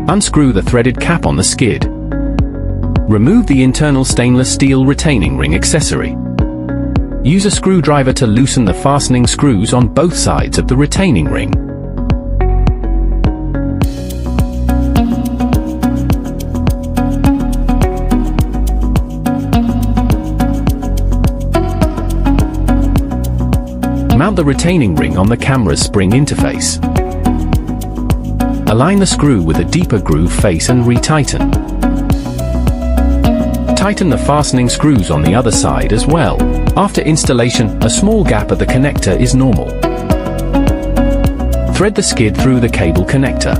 Unscrew the threaded cap on the skid. Remove the internal stainless steel retaining ring accessory. Use a screwdriver to loosen the fastening screws on both sides of the retaining ring. Mount the retaining ring on the camera's spring interface. Align the screw with a deeper groove face and retighten. Tighten the fastening screws on the other side as well. After installation, a small gap at the connector is normal. Thread the skid through the cable connector.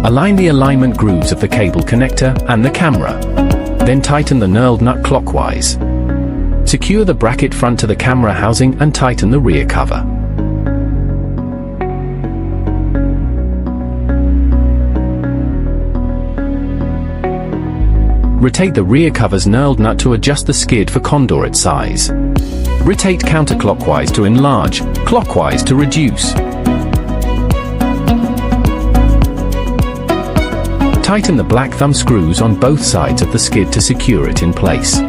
Align the alignment grooves of the cable connector and the camera. Then tighten the knurled nut clockwise. Secure the bracket front to the camera housing and tighten the rear cover. Rotate the rear cover's knurled nut to adjust the skid for conduit size. Rotate counterclockwise to enlarge, clockwise to reduce. Tighten the black thumb screws on both sides of the skid to secure it in place.